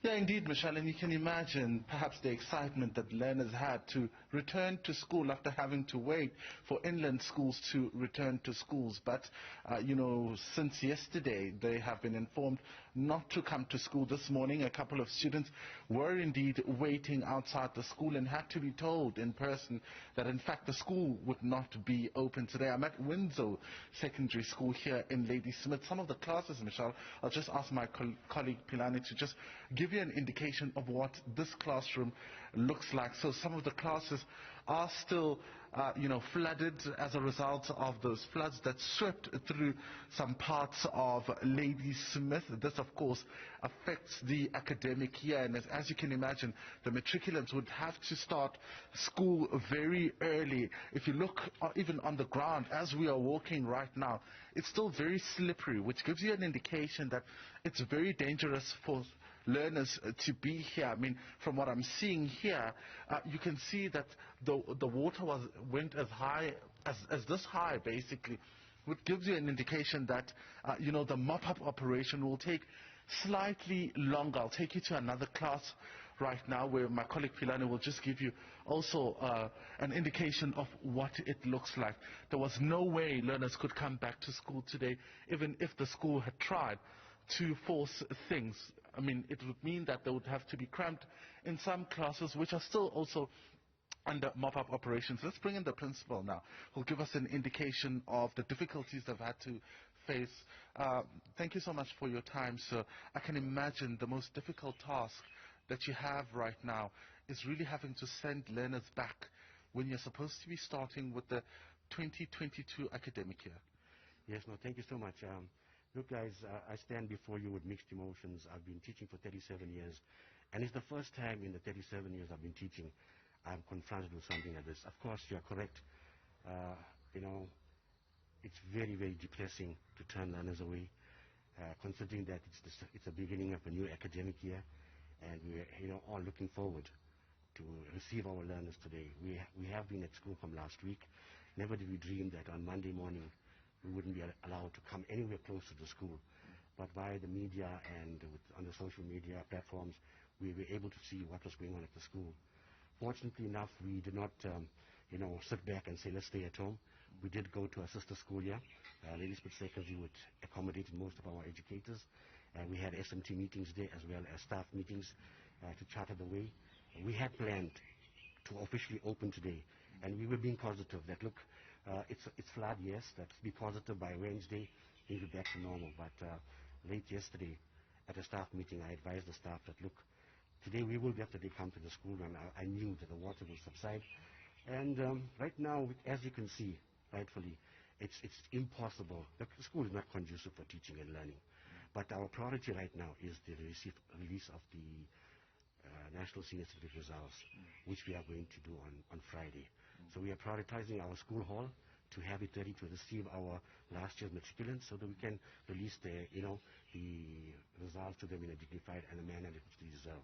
Yeah, indeed, Michelle, and you can imagine perhaps the excitement that learners had to return to school after having to wait for inland schools to return to schools. But, since yesterday, they have been informed not to come to school this morning. A couple of students were indeed waiting outside the school and had to be told in person that, in fact, the school would not be open today. I'm at Windsor Secondary School here in Ladysmith. Some of the classes, Michelle, I'll just ask my colleague Pilani to just give you an indication of what this classroom looks like. So some of the classes are still, flooded as a result of those floods that swept through some parts of Ladysmith. This, of course, affects the academic year, and as you can imagine, the matriculants would have to start school very early. If you look even on the ground as we are walking right now, it's still very slippery, which gives you an indication that it's very dangerous for learners to be here. I mean, from what I'm seeing here, you can see that the water went as high as this high, basically, which gives you an indication that the mop-up operation will take slightly longer. I'll take you to another class right now where my colleague Pilani will just give you also an indication of what it looks like. There was no way learners could come back to school today, even if the school had tried to force things. I mean, it would mean that they would have to be cramped in some classes, which are still also under mop-up operations. Let's bring in the principal now, who'll give us an indication of the difficulties they've had to face. Thank you so much for your time, sir. I can imagine the most difficult task that you have right now is really having to send learners back when you're supposed to be starting with the 2022 academic year. Yes, no, thank you so much. Look, guys, I stand before you with mixed emotions. I've been teaching for 37 years, and it's the first time in the 37 years I've been teaching I'm confronted with something like this. Of course, you are correct. It's very, very depressing to turn learners away, considering that it's the beginning of a new academic year, and we're all looking forward to receive our learners today. We have been at school from last week. Never did we dream that on Monday morning we wouldn't be allowed to come anywhere close to the school. But via the media and on the social media platforms, we were able to see what was going on at the school. Fortunately enough, we did not, sit back and say, let's stay at home. We did go to our sister school here. Ladysmith Secondary would accommodate most of our educators. We had SMT meetings there as well as staff meetings to charter the way. We had planned to officially open today, and we were being positive that, look, it's flood, yes, let's be positive by Wednesday, we'll be back to normal. But late yesterday at a staff meeting, I advised the staff that, look, today we will definitely come to the school, and I knew that the water will subside. And right now, as you can see, rightfully, it's impossible. The school is not conducive for teaching and learning. But our priority right now is the release of the National Senior Certificate results, which we are going to do on Friday. So we are prioritizing our school hall to have it ready to receive our last year's matriculants, so that we can release the results to them in a dignified and a manner which they deserve.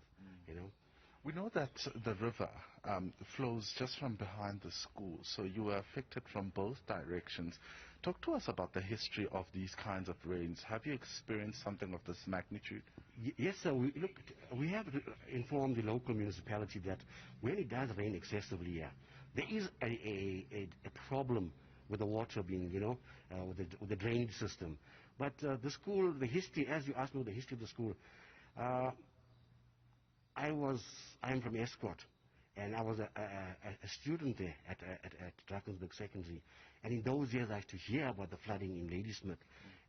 We know that the river flows just from behind the school, so you were affected from both directions. Talk to us about the history of these kinds of rains. Have you experienced something of this magnitude? Yes, sir. We have informed the local municipality that when it does rain excessively here, there is a problem with the water being, with the drainage system. But the school, the history, as you asked me, the history of the school, I'm from Escort, and I was a student there at Drakensberg Secondary. And in those years, I used to hear about the flooding in Ladysmith.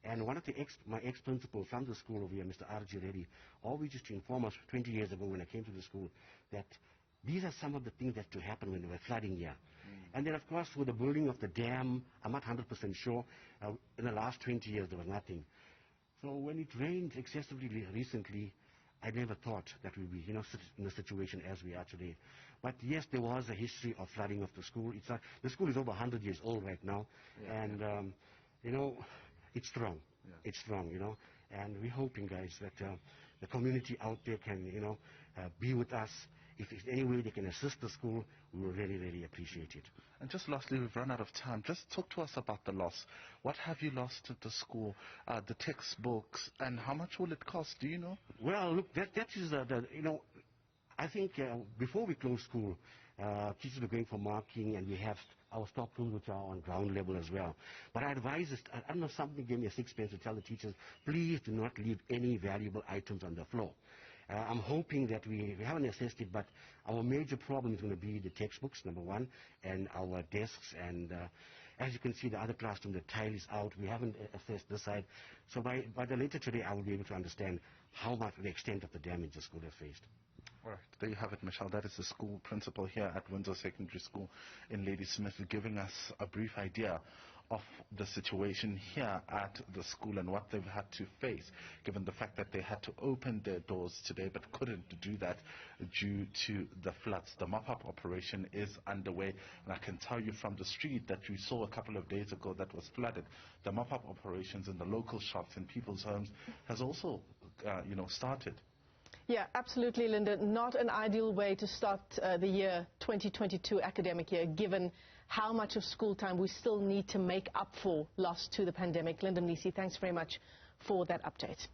And one of my ex-principals from the school over here, Mr. R.G. Reddy, always used to inform us 20 years ago when I came to the school that these are some of the things that to happen when we were flooding here. And then, of course, with the building of the dam, I'm not 100% sure, in the last 20 years there was nothing. So when it rained excessively recently, I never thought that we'd be, in a situation as we are today. But yes, there was a history of flooding of the school. The school is over 100 years old right now, and it's strong. Yeah. It's strong, and we're hoping, guys, that the community out there can, be with us. If there's any way they can assist the school, we will really, really appreciate it. And just lastly, we've run out of time. Just talk to us about the loss. What have you lost at the school? The textbooks, and how much will it cost? Do you know? Well, look, that is I think before we closed school, teachers were going for marking, and we have our stock rooms which are on ground level as well. But I advise, I don't know, something gave me a sixpence to tell the teachers, please do not leave any valuable items on the floor. I'm hoping that we haven't assessed it, but our major problem is going to be the textbooks, number one, and our desks. And as you can see, the other classroom, the tile is out. We haven't assessed this side. So by the later today, I will be able to understand how much the extent of the damage the school has faced. All right, there you have it, Michelle. That is the school principal here at Windsor Secondary School in Ladysmith, giving us a brief idea of the situation here at the school and what they've had to face, given the fact that they had to open their doors today but couldn't do that due to the floods. The mop-up operation is underway, and I can tell you from the street that we saw a couple of days ago that was flooded, the mop-up operations in the local shops and people's homes has also, started. Yeah, absolutely, Linda. Not an ideal way to start the year 2022 academic year, given how much of school time we still need to make up for lost to the pandemic. Linda Mnisi, thanks very much for that update.